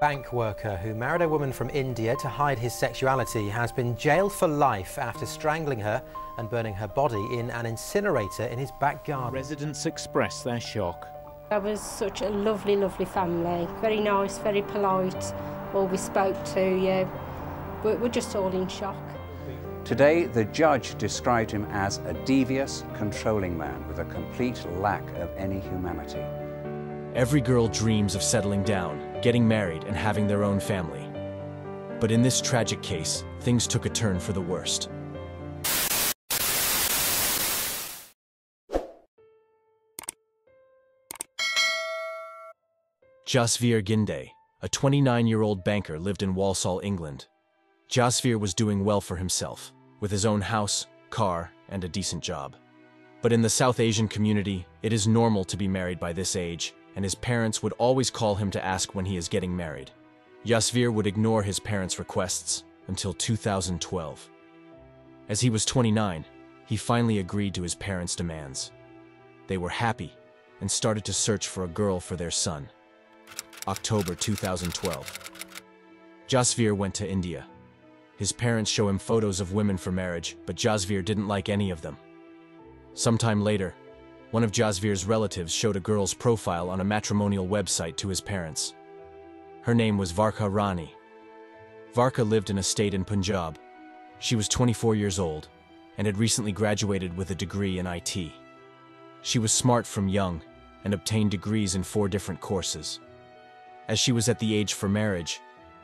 Bank worker who married a woman from India to hide his sexuality has been jailed for life after strangling her and burning her body in an incinerator in his back garden. Residents express their shock. I was such a lovely, lovely family. Very nice, very polite, always spoke to you. We're just all in shock. Today, the judge described him as a devious, controlling man with a complete lack of any humanity. Every girl dreams of settling down, getting married, and having their own family. But in this tragic case, things took a turn for the worst. Jasvir Ginday, a 29-year-old banker, lived in Walsall, England. Jasvir was doing well for himself, with his own house, car, and a decent job. But in the South Asian community, it is normal to be married by this age, and his parents would always call him to ask when he is getting married. Jasvir would ignore his parents' requests until 2012. As he was 29, he finally agreed to his parents' demands. They were happy and started to search for a girl for their son. October 2012. Jasvir went to India. His parents show him photos of women for marriage, but Jasvir didn't like any of them. Sometime later, one of Jasvir's relatives showed a girl's profile on a matrimonial website to his parents. Her name was Varkha Rani. Varkha lived in a state in Punjab. She was 24 years old and had recently graduated with a degree in IT. She was smart from young and obtained degrees in 4 different courses. As she was at the age for marriage,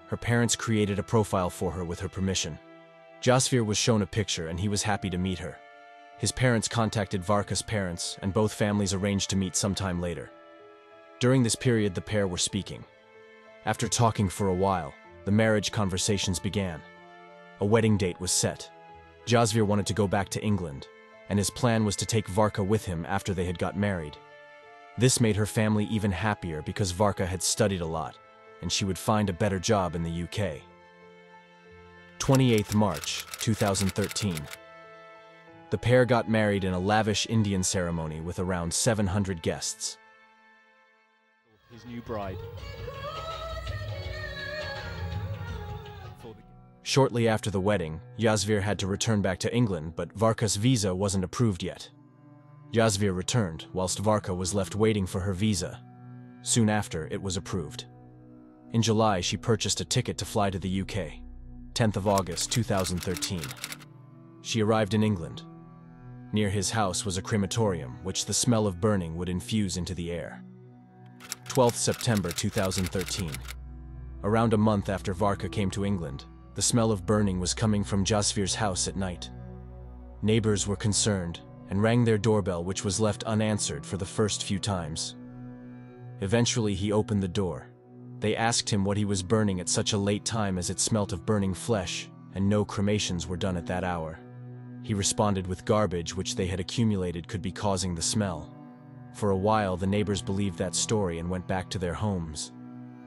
her parents created a profile for her with her permission. Jasvir was shown a picture and he was happy to meet her. His parents contacted Varkha's parents and both families arranged to meet sometime later. During this period, the pair were speaking. After talking for a while, the marriage conversations began. A wedding date was set. Jasvir wanted to go back to England, and his plan was to take Varkha with him after they had got married. This made her family even happier because Varkha had studied a lot, and she would find a better job in the UK. 28th March 2013. The pair got married in a lavish Indian ceremony with around 700 guests. His new bride. Shortly after the wedding, Jasvir had to return back to England, but Varkha's visa wasn't approved yet. Jasvir returned, whilst Varkha was left waiting for her visa. Soon after, it was approved. In July, she purchased a ticket to fly to the UK. 10th of August 2013. She arrived in England. Near his house was a crematorium, which the smell of burning would infuse into the air. 12th September 2013. Around a month after Varkha came to England, the smell of burning was coming from Jasvir's house at night. Neighbors were concerned and rang their doorbell, which was left unanswered for the first few times. Eventually, he opened the door. They asked him what he was burning at such a late time, as it smelt of burning flesh, and no cremations were done at that hour. He responded with garbage which they had accumulated could be causing the smell. For a while, the neighbors believed that story and went back to their homes.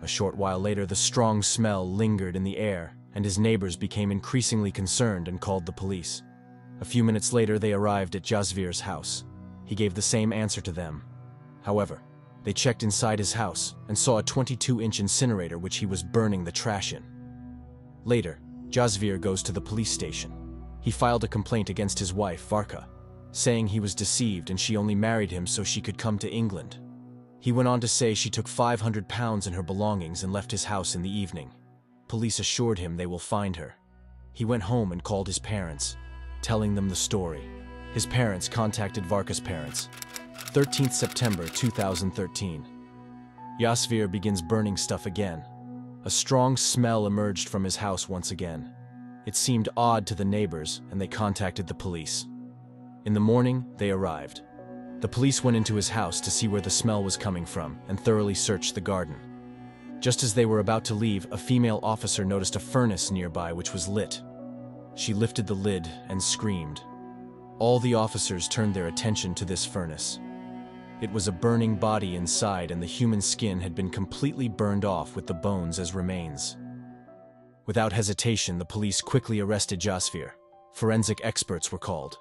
A short while later, the strong smell lingered in the air, and his neighbors became increasingly concerned and called the police. A few minutes later, they arrived at Jasvir's house. He gave the same answer to them. However, they checked inside his house and saw a 22-inch incinerator which he was burning the trash in. Later, Jasvir goes to the police station. He filed a complaint against his wife, Varkha, saying he was deceived and she only married him so she could come to England. He went on to say she took £500 in her belongings and left his house in the evening. Police assured him they will find her. He went home and called his parents, telling them the story. His parents contacted Varkha's parents. 13th September 2013. Jasvir begins burning stuff again. A strong smell emerged from his house once again. It seemed odd to the neighbors, and they contacted the police. In the morning, they arrived. The police went into his house to see where the smell was coming from and thoroughly searched the garden. Just as they were about to leave, a female officer noticed a furnace nearby which was lit. She lifted the lid and screamed. All the officers turned their attention to this furnace. It was a burning body inside, and the human skin had been completely burned off with the bones as remains. Without hesitation, the police quickly arrested Jasvir. Forensic experts were called.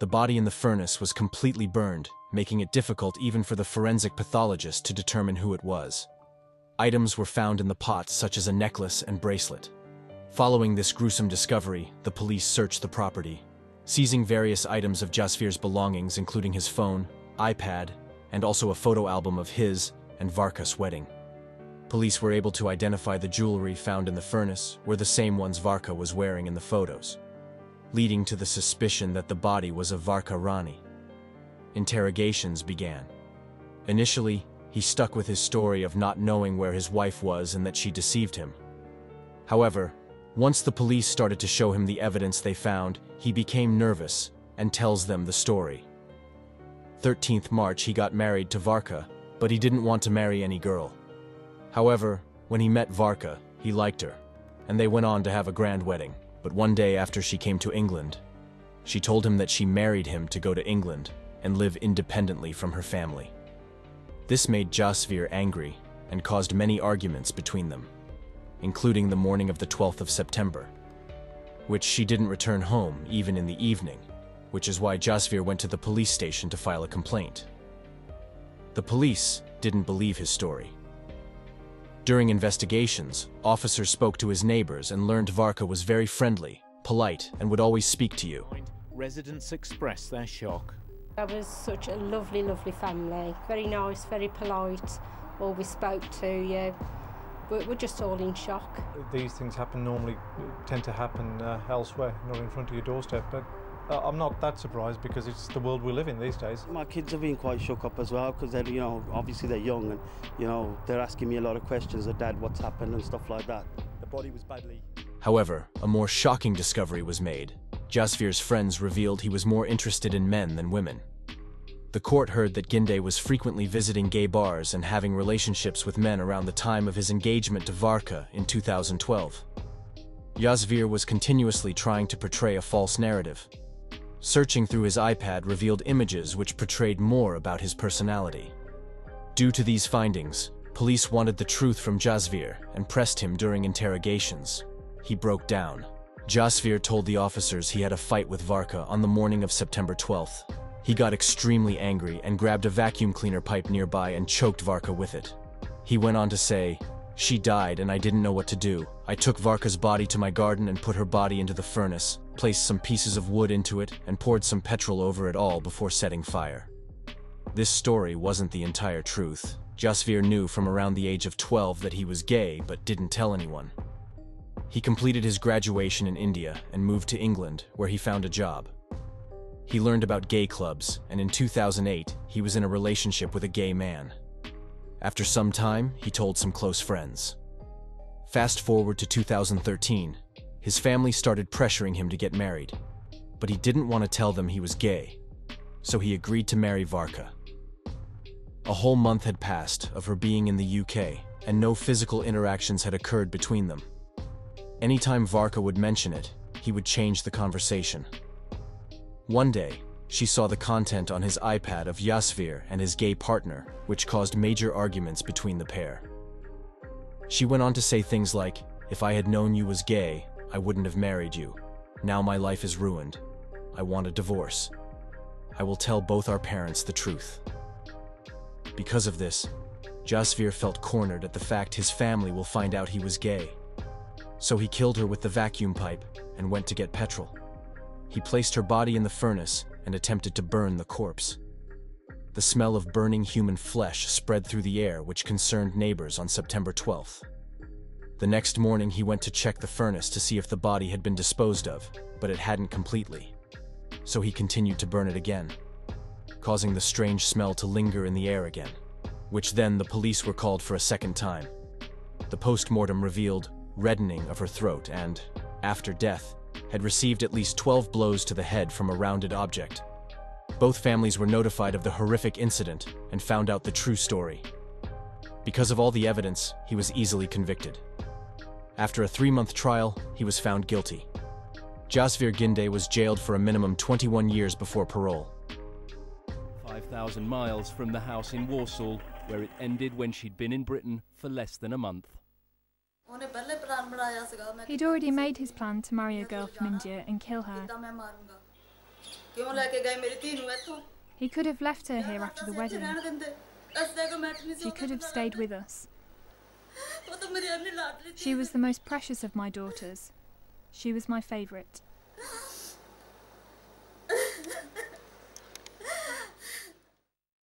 The body in the furnace was completely burned, making it difficult even for the forensic pathologist to determine who it was. Items were found in the pot, such as a necklace and bracelet. Following this gruesome discovery, the police searched the property, seizing various items of Jasvir's belongings, including his phone, iPad, and also a photo album of his and Varkha's wedding. Police were able to identify the jewelry found in the furnace were the same ones Varkha was wearing in the photos, leading to the suspicion that the body was of Varkha Rani. Interrogations began. Initially, he stuck with his story of not knowing where his wife was and that she deceived him. However, once the police started to show him the evidence they found, he became nervous and tells them the story. 13th March, he got married to Varkha, but he didn't want to marry any girl. However, when he met Varkha, he liked her, and they went on to have a grand wedding. But one day after she came to England, she told him that she married him to go to England and live independently from her family. This made Jasvir angry and caused many arguments between them, including the morning of the 12th of September, which she didn't return home even in the evening, which is why Jasvir went to the police station to file a complaint. The police didn't believe his story. During investigations, officers spoke to his neighbors and learned Varkha was very friendly, polite, and would always speak to you. Residents expressed their shock. That was such a lovely, lovely family. Very nice, very polite, always spoke to you. We're just all in shock. These things tend to happen elsewhere, not in front of your doorstep. But I'm not that surprised because it's the world we live in these days. My kids have been quite shook up as well because they're, obviously they're young and, they're asking me a lot of questions of Dad, what's happened and stuff like that. The body was badly... However, a more shocking discovery was made. Jasvir's friends revealed he was more interested in men than women. The court heard that Ginday was frequently visiting gay bars and having relationships with men around the time of his engagement to Varkha in 2012. Jasvir was continuously trying to portray a false narrative. Searching through his iPad revealed images which portrayed more about his personality. Due to these findings, police wanted the truth from Jasvir and pressed him during interrogations. He broke down. Jasvir told the officers he had a fight with Varkha on the morning of September 12th. He got extremely angry and grabbed a vacuum cleaner pipe nearby and choked Varkha with it. He went on to say, "She died and I didn't know what to do. I took Varkha's body to my garden and put her body into the furnace, placed some pieces of wood into it, and poured some petrol over it all before setting fire." This story wasn't the entire truth. Jasvir knew from around the age of 12 that he was gay, but didn't tell anyone. He completed his graduation in India and moved to England, where he found a job. He learned about gay clubs, and in 2008, he was in a relationship with a gay man. After some time, he told some close friends. Fast forward to 2013, his family started pressuring him to get married, but he didn't want to tell them he was gay, so he agreed to marry Varkha. A whole month had passed of her being in the UK, and no physical interactions had occurred between them. Anytime Varkha would mention it, he would change the conversation. One day, she saw the content on his iPad of Jasvir and his gay partner, which caused major arguments between the pair. She went on to say things like, "If I had known you was gay, I wouldn't have married you. Now my life is ruined. I want a divorce. I will tell both our parents the truth." Because of this, Jasvir felt cornered at the fact his family will find out he was gay. So he killed her with the vacuum pipe and went to get petrol. He placed her body in the furnace and attempted to burn the corpse. The smell of burning human flesh spread through the air, which concerned neighbors on September 12th. The next morning, he went to check the furnace to see if the body had been disposed of, but it hadn't completely. So he continued to burn it again, causing the strange smell to linger in the air again, which then the police were called for a second time. The post-mortem revealed reddening of her throat and, after death, had received at least 12 blows to the head from a rounded object. Both families were notified of the horrific incident and found out the true story. Because of all the evidence, he was easily convicted. After a 3-month trial, he was found guilty. Jasvir Ginday was jailed for a minimum 21 years before parole. 5,000 miles from the house in Walsall, where it ended when she'd been in Britain for less than a month. He'd already made his plan to marry a girl from India and kill her. He could have left her here after the wedding. She could have stayed with us. She was the most precious of my daughters. She was my favourite.